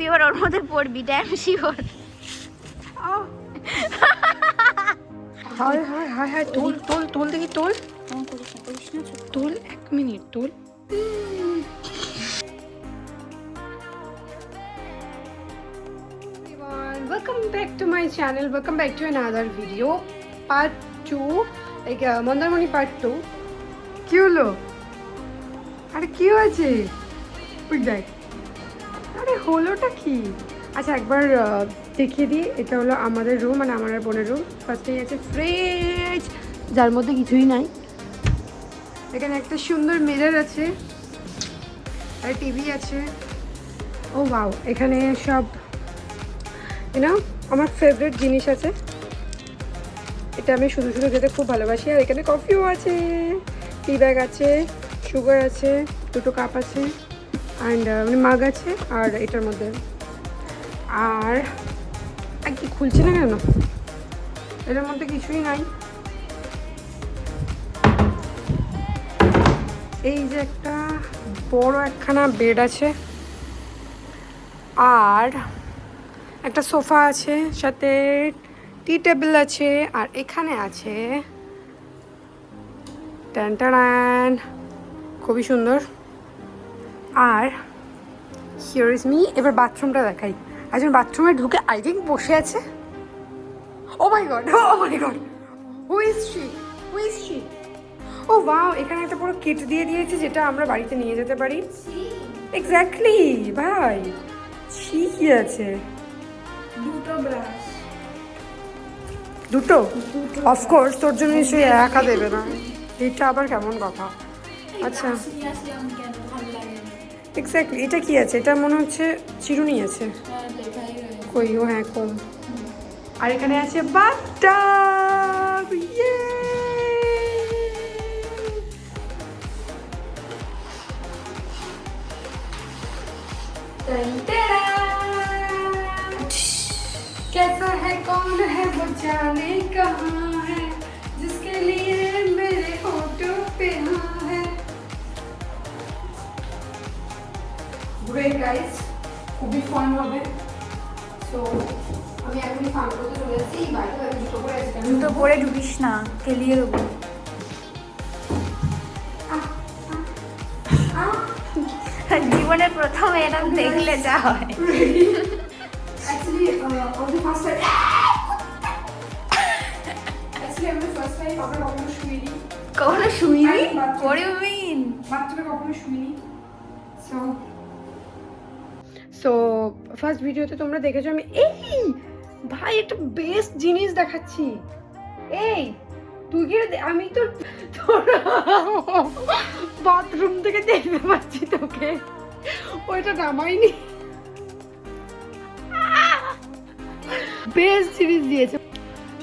তুই এবার ওর মধ্যে পড়বি, ড্যাম শিওর। হায় হায় হায় হায়, তোল তোল তোল দেখি, তোল তোল, 1 মিনিট তোল। Welcome back to my channel. Welcome back to another video. Part 2, like Mandarmani part 2. কি হলো? আরে কি হয়েছে? ওই দেখ, আরে হলোটা কি? আচ্ছা একবার দেখিয়ে দিই। এটা হলো আমাদের রুম, মানে আমার আর বোনের রুম। ফার্স্টেই আছে ফ্রিজ, যার মধ্যে কিছুই নাই। এখানে একটা সুন্দর মিরর আছে আর টিভি আছে। ও ওয়াও, এখানে সব আমার ফেভারিট জিনিস আছে। এটা আমি শুধু শুধু খেতে খুব ভালোবাসি। আর এখানে কফিও আছে, টি ব্যাগ আছে, সুগার আছে, 2টো কাপ আছে, অ্যান্ড মানে মাগ আছে। আর এটার মধ্যে আর কি খুলছে না কেন? এটার মধ্যে কিছুই নাই। এই যে একটা বড় একখানা বেড আছে, আর একটা সোফা আছে, সাথে টি টেবিল আছে, আর এখানে আছে ট্যান, খুবই সুন্দর। আর হিয়ার ইজ মি। এবার বাথরুমটা দেখাই। একজন বাথরুমে ঢুকে আই থিঙ্ক বসে আছে। Oh my God, oh my God, who is she? Oh wow, এখানে একটা পুরো কিট দিয়ে দিয়েছে, যেটা আমরা বাড়িতে নিয়ে যেতে পারি। এক্স্যাক্টলি ভাই, কি আছে? 2টো ব্রাশ। দুটো? অফকোর্স, তোর জন্য নিশ্চয়ই একা দেবে না। এটা আবার কেমন কথা? আচ্ছা এক্স্যাক্টলি, এটা কি আছে? এটা মনে হচ্ছে চিরুনি আছে। কই, ও হ্যাঁ, কম। আর এখানে আছে বাথটাব। कैसा है कौन है वो जाने कहाँ है, जिसके लिए मेरे होठों पे हाँ है। Great guys, খুবই ফান হবে। সো আমি এখনই ফান করতে চলে যাচ্ছি। বাইরে জুতো পরে আসছি। জুতো পরে ঢুকিস না, কেলিয়ে দেবো। জীবনের প্রথম এরকম দেখলে যা হয়। Actually, on the first time, আমরা কখনো শুইনি। কখনো শুইনি? What do you mean? বাথরুমে কখনো শুইনি। সো ফার্স্ট ভিডিওতে তোমরা দেখেছো আমি ভাই একটা বেস্ট জিনিস দেখাচ্ছি। তুই কি আমি তোর বাথরুম থেকে দেখতে পাচ্ছি তোকে, ওইটা নামাইনি। বেস্ট জিনিস দিয়েছে,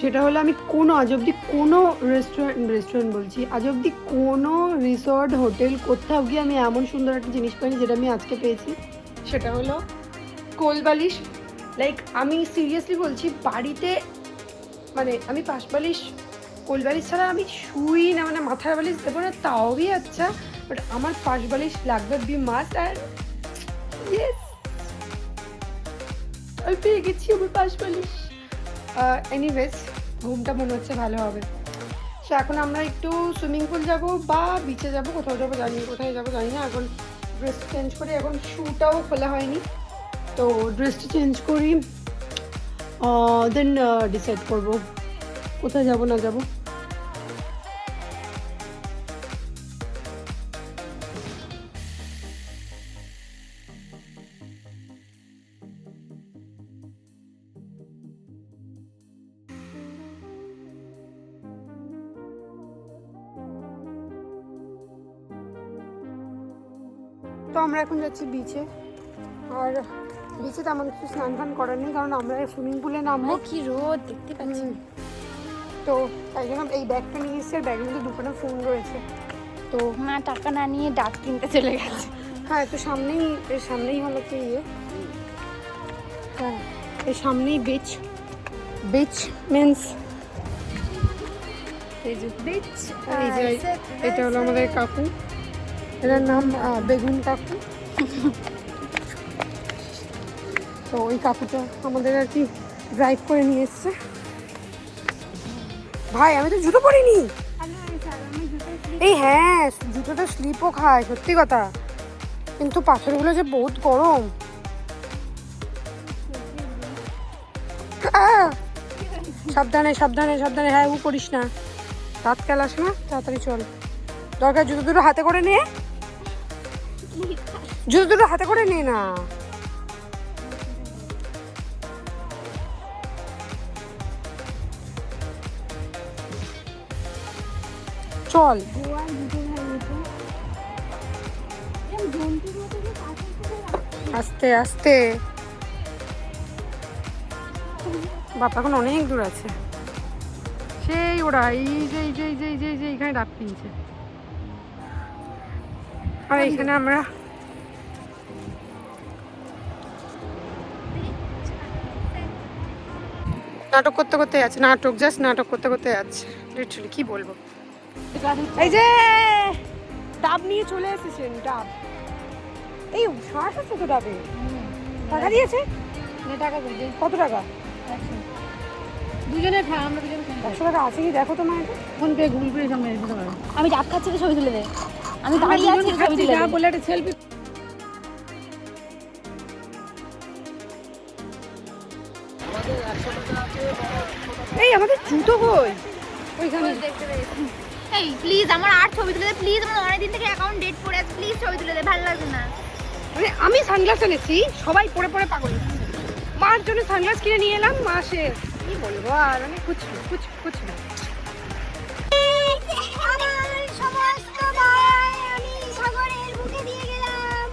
সেটা হলো আমি আজ অব্দি কোনো রেস্টুরেন্ট বলছি, আজ অব্দি কোনো রিসর্ট হোটেল কোথাও গিয়ে আমি এমন সুন্দর একটা জিনিস পাইনি যেটা আমি আজকে পেয়েছি। সেটা হলো কোলবালিশ। লাইক আমি সিরিয়াসলি বলছি, বাড়িতে মানে আমি পাশবালিশ কোলবালিশ ছাড়া আমি শুই না, মানে মাথার বালিশ দেবো না তাও বি আচ্ছা, বাট আমার পাশবালিশ লাগবে, বি মাস্ট। আর ইয়েস, আমি পেয়ে গেছি আমার পাশবালিশ। এনিওয়েজ, ঘুমটা মনে হচ্ছে ভালো হবে। সো এখন আমরা একটু সুইমিং পুল যাব বা বিচে যাব, কোথাও যাবো জানি, কোথায় যাবো জানি না। এখন ড্রেস চেঞ্জ করি, এখন শ্যুটাও খোলা হয়নি, তো ড্রেসটা চেঞ্জ করি, দেন ডিসাইড করবো কোথায় যাব না যাব। তো আমরা এখন যাচ্ছি বিচে। আর বিচে তেমন কিছু স্নান ফান করার নেই, কারণ আমরা সুইমিং পুলে নামবো। কি রোদ দেখতে পাচ্ছি। তো তাই জন্য এই ব্যাগটা নিয়ে এসেছি, আর ব্যাগের মধ্যে 2খানা ফোন রয়েছে। তো মা টাকা না নিয়ে ডাক কিনতে চলে গেছে। হ্যাঁ, তো এর সামনেই হলো কি হ্যাঁ, এর সামনেই বিচ মিন্স বিচ। এই যে এটা হলো আমাদের কাকু, এটার নাম বেগুন কাকু। তো ওই কাকুটা আমাদের আর কি ড্রাইভ করে নিয়ে এসছে। ভাই আমি তো জুতো পরিনি। এই হ্যাঁ, জুতোটা স্লিপও খায়, সত্যি কথা। কিন্তু পাথরগুলো যে বহুত গরম। সাবধানে সাবধানে সাবধানে, হ্যাঁ ও করিস না, রাত কাল আসে না, তাড়াতাড়ি চল। দরকার জুতো দুটো হাতে করে নে, জুতো দুটো হাতে করে নে না। চল আস্তে আস্তে, বাবা এখন অনেক দূর আছে। সেই ওরা এই যে এই যে এই যে এই যে এই যে এইখানে ডাক কিনছে, আর এইখানে আমরা নাটক করতে করতে যাচ্ছে, নাটক জাস্ট নাটক করতে করতে যাচ্ছে লিটারালি, কি বলবো। এই যে ডাব নিয়ে চলে এসেছেন, ডাব এই শ্বাস আছে তো ডাবে, টাকা দিয়েছে, টাকা দিয়েছে কত টাকা? দুজনে খা, আমরা দুজনে 100 টাকা আছে কি দেখো তোমার, ফোন পে গুগল পে সব মেরে দিতে পারো। আমি ডাব খাচ্ছি তো ছবি তুলে দে, আমি দাঁড়িয়ে আছি ছবি তুলে দে বলে একটা সেলফি। এই আমাদের জুতো কই ওইখানে দেখতে পেয়েছি। এই প্লিজ আমার আর ছবি তুলে দে প্লিজ, আমার অনেক দিন থেকে অ্যাকাউন্ট ডেট পড়ে আছে, প্লিজ ছবি তুলে দে, ভালো লাগে না। মানে আমি সানগ্লাস এনেছি, সবাই পরে পরে পাগল হচ্ছে। মার জন্য সানগ্লাস কিনে নিয়ে এলাম, মা সে কি বলবো আর, মানে কুছ কুছ না। আমার সমস্ত ভয় আমি সাগরের বুকে দিয়ে গেলাম,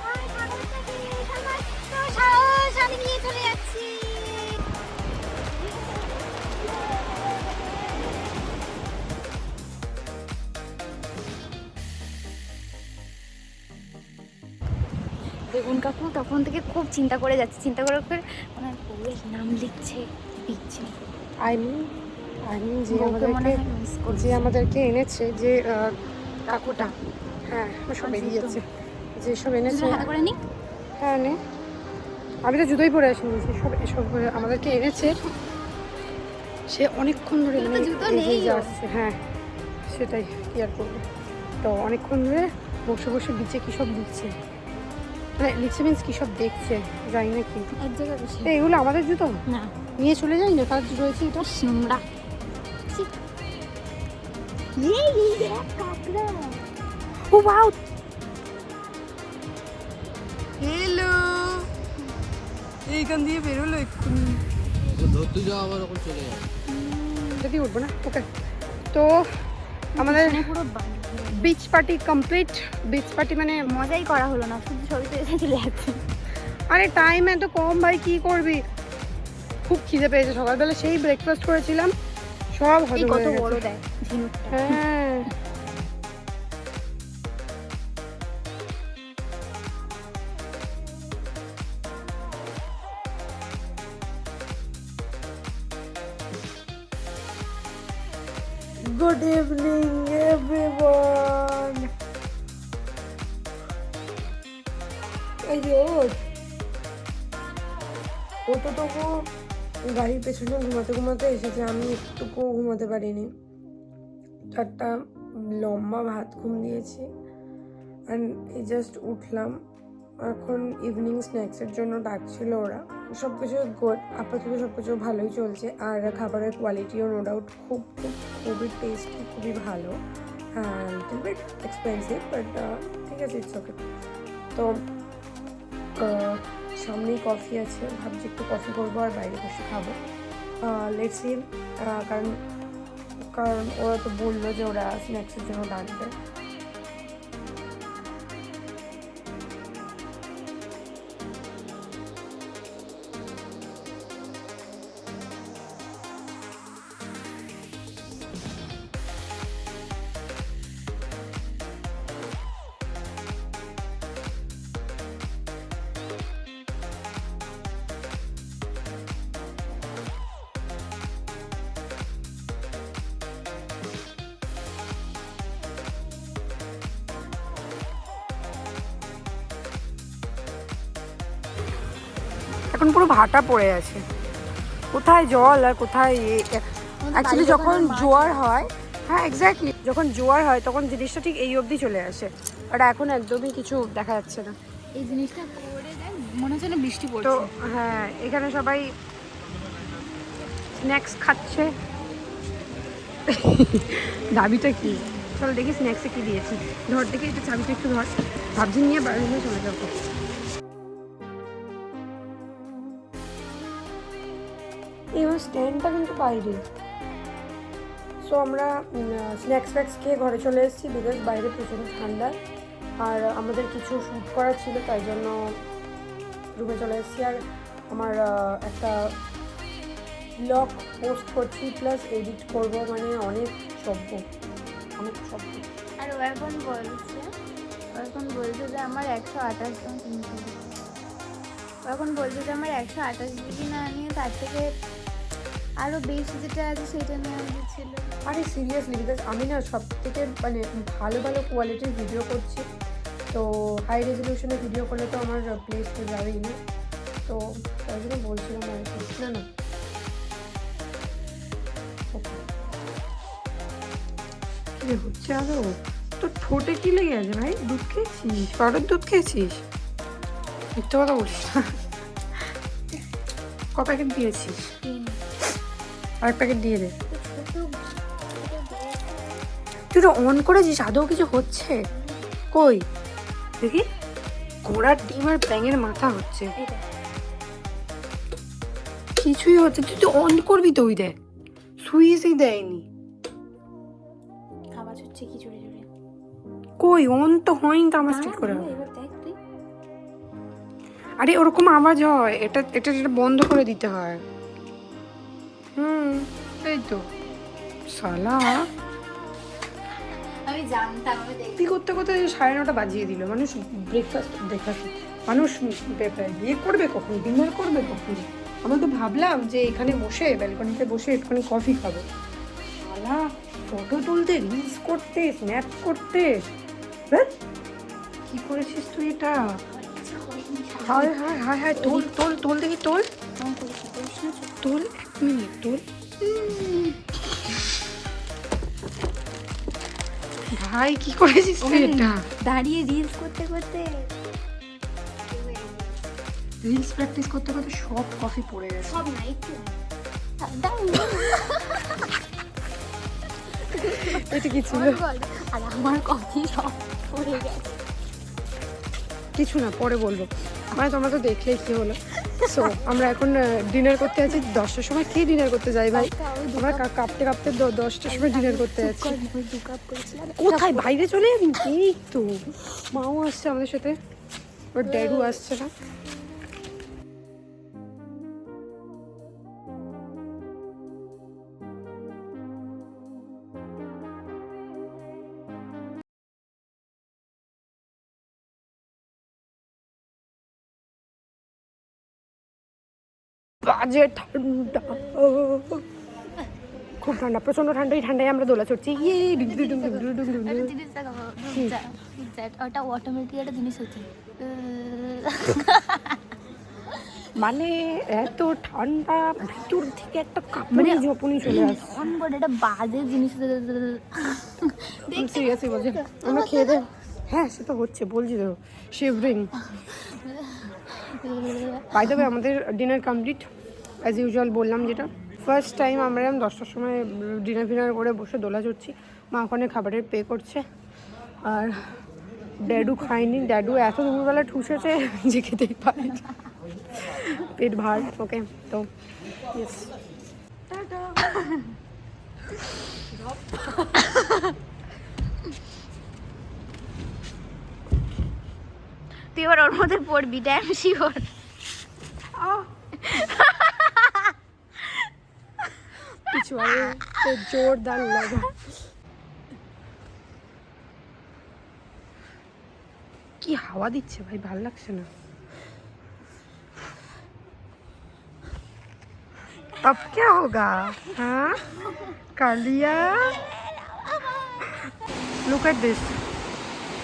আর সাগরটাকে সমস্ত সাহস আমি নিয়ে চলে যাচ্ছি। দেখুন কাকু তখন থেকে খুব চিন্তা করে যাচ্ছে, চিন্তা করে করে ওনার বউয়ের নাম লিখছে লিখছে। আই মিন যে আমাদেরকে এনেছে, যে কাকুটা, হ্যাঁ সব বেরিয়ে যাচ্ছে, যে সব এনেছে হাতে করে নি। হ্যাঁ নে, আমি তো জুতোই পরে আসিনি, সব এসব আমাদেরকে এনেছে। সে অনেকক্ষণ ধরে মানে আসছে, হ্যাঁ সেটাই, কি আর করবো। তো অনেকক্ষণ ধরে বসে বসে বিচে কী সব দিচ্ছে, মানে লিখছে মিন্স কী সব দেখছে, জানি না কি। এক জায়গায় বসে এগুলো আমাদের জুতো না, নিয়ে চলে যাই না, কার রয়েছে এটা নোংরা। ও ওয়াও, হ্যালো, এইখান দিয়ে বেরোলো এক্ষুনি, ধরতে যাও আবার ওখানে চলে যাও, যদি উঠবো না। ওকে, তো আমাদের পুরো beach party complete. Beach party মানে মজাই করা হলো না, শুধু ছবিতে এসে চলে যাচ্ছে। আরে টাইম এত কম ভাই, কি করবি। খুব খিদে পেয়েছে, সকালবেলা সেই ব্রেকফাস্ট করেছিলাম, সব হজম কত হয়ে বড় গেছে। দেয় ঝিনুকটা। হ্যাঁ গুড ইভিনিং এভরিওয়ান। এই যে ও তো তবু গাড়ির পেছনে ঘুমাতে ঘুমাতে এসেছে, আমি একটুকুও ঘুমাতে পারিনি। একটা লম্বা ভাত ঘুম দিয়েছি, অ্যান্ড এই জাস্ট উঠলাম। এখন ইভিনিং স্ন্যাক্সের জন্য ডাকছিল ওরা। সব কিছু গুড, আপাতত সব কিছু ভালোই চলছে, আর খাবারের কোয়ালিটিও নো ডাউট খুবই টেস্টি, খুবই ভালো। হ্যাঁ লিটল বিট এক্সপেন্সিভ, বাট ঠিক আছে, ইটস ওকে। তো সামনেই কফি আছে, ভাবছি একটু কফি করবো আর বাইরে বসে খাবো। লেটস সি, কারণ ওরা তো বললো যে ওরা স্ন্যাক্সের জন্য ডাকবে। এখন পুরো ভাটা পড়ে আছে, কোথায় জল আর কোথায় অ্যাকচুয়ালি যখন জোয়ার হয়, হ্যাঁ এক্স্যাক্টলি, যখন জোয়ার হয় তখন জিনিসটা ঠিক এই অবধি চলে আসে, আর এখন একদমই কিছু দেখা যাচ্ছে না। এই জিনিসটা করে দেয় মনে হচ্ছে না বৃষ্টি তো পড়ছে। হ্যাঁ, এখানে সবাই স্ন্যাক্স খাচ্ছে। দাবিটা কি? চল দেখি স্ন্যাক্সে কি দিয়েছি। ধর দেখি এটা, চাবিটা একটু ধর, ভাবছি নিয়ে বাড়ি নিয়ে চলে যাবো। এই স্ট্যান্ডটা কিন্তু বাইরে। সো আমরা স্ন্যাক্স ফ্যাক্স খেয়ে ঘরে চলে এসেছি, বিকজ বাইরে প্রচুর ঠান্ডা, আর আমাদের কিছু শ্যুট করা ছিল, তাই জন্য রুমে চলে এসেছি। আর আমার একটা ব্লগ পোস্ট করছি, প্লাস এডিট করব, মানে অনেক শব্দ। আর ও এখন বলছে যে আমার 128 জিবি না নিয়ে তার থেকে আরো বেশি যেটা আছে সেটা নেওয়া ছিল। আরে সিরিয়াসলি, বিকজ আমি না সব থেকে মানে ভালো ভালো কোয়ালিটির ভিডিও করছি, তো হাই রেজলিউশনে ভিডিও করলে তো আমার প্লেস তো যাবেই না, তো তাই জন্য বলছিলাম আর কি। না কি হচ্ছে আরো? তোর ঠোঁটে কি লেগে আছে ভাই? দুধ খেয়েছিস? পাউডার দুধ খেয়েছিস? মিথ্যে কথা বলিস না। ক প্যাকেট দিয়েছিস? আরেক প্যাকেট দিয়ে দে। তুই তো অন করেছিস, আদৌ কিছু হচ্ছে? কই দেখি, ঘোড়ার ডিম আর ব্যাঙের মাথা হচ্ছে, কিছুই হচ্ছে। তুই তো অন করবি তো, ওই দেখ সুইচই দেয়নি। আওয়াজ হচ্ছে কি জোরে জোরে? কই অন তো হয়নি তো, আমার ঠিক করে। এবার দেখ তুই। আরে ওরকম আওয়াজ হয়, এটা বন্ধ করে দিতে হয়। এই তো শালা, আমি জানতাম, আমি কি করতে করতে 9:30 বাজিয়ে দিল। মানুষ ব্রেকফাস্ট মানুষ ইয়ে করবে কখন, ডিনার করবে কখন? আমরা তো ভাবলাম যে এখানে বসে ব্যালকনিতে বসে একটুখানি কফি খাবো, শালা ফটো তুলতে, রিলস করতে, স্ন্যাপ করতে। কি করেছিস তুই এটা? হায় হায় হায় হায়, তোল তোল তোল দেখি, তোল 1 মিনিট, তোল ভাই। কি করেছিস তুই এটা? দাঁড়িয়ে রিলস করতে করতে, রিলস প্র্যাকটিস করতে করতে সব কফি পড়ে গেছে। সব না একটু। এটা কি ছিল? আর আমার কফি সব পড়ে গেছে। কিছু না, পরে বলবো। মানে তোমরা তো দেখলেই কি হলো। সো আমরা এখন ডিনার করতে আছি 10টার সময়। কে ডিনার করতে যাই ভাই? আমরা কাঁপতে কাঁপতে 10টার সময় ডিনার করতে যাচ্ছি। কোথায়? বাইরে চলে যাবি? এই তো মাও আসছে আমাদের সাথে, ওর ড্যাডু আসছে না। বাজে ঠান্ডা, খুব ঠান্ডা, প্রচন্ড ঠান্ডা। এই ঠান্ডায় আমরা দোলা চড়ছি। ওটা অটোমেটিক একটা জিনিস হচ্ছে, মানে এত ঠান্ডা, ভিতর থেকে একটা কাপড়ে ঝোপনি চলে আসছে। অন করে একটা বাজে জিনিস। সিরিয়াসলি বলছি, আমরা খেয়ে দে। হ্যাঁ সে তো হচ্ছে, বলছি তো, শিভরিং। বাই দ্য ওয়ে, আমাদের ডিনার কমপ্লিট অ্যাজ ইউজুয়াল। বললাম যেটা, ফার্স্ট টাইম আমরা 10টার সময় ডিনার করে বসে দোলা চড়ছি। মা ওখানে খাবারের পে করছে, আর ড্যাডু খায়নি। ড্যাডু এত দুপুরবেলা ঠুসেছে যে খেতেই পারে, পেট ভার। ওকে, তো ইয়েস, তুই এবার ওর মধ্যে পড়বি, ড্যাম শিওর। কিছু আরে জোরদার লাগা। কি হাওয়া দিচ্ছে ভাই, ভাল লাগছে না। अब क्या होगा? हाँ कालिया, লুক এট দিস।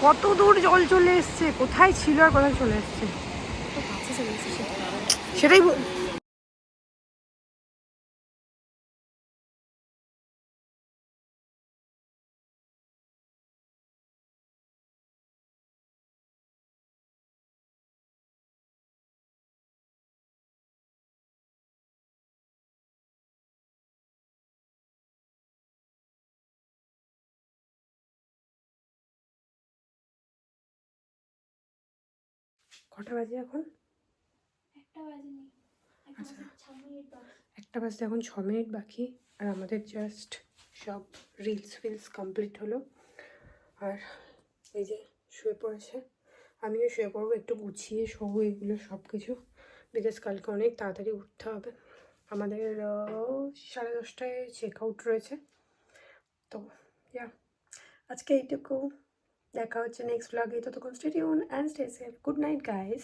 কত দূর জল চলে এসছে, কোথায় ছিল আর কোথায় চলে এসছে। সেটাই কটা বাজে এখন? আচ্ছা, 1টা বাজতে এখন 6 মিনিট বাকি। আর আমাদের জাস্ট সব রিলস ফিলস কমপ্লিট হলো। আর এই যে শুয়ে পড়েছে, আমিও শুয়ে পড়বো, একটু গুছিয়ে শোবো এগুলো সব কিছু, বিকজ কালকে অনেক তাড়াতাড়ি উঠতে হবে। আমাদের 10:30টায় চেক আউট রয়েছে। তো ইয়া, আজকে এইটুকু। দেখা হচ্ছে নেক্সট ব্লগে। ততক্ষণ stay tune and stay safe. Good night guys.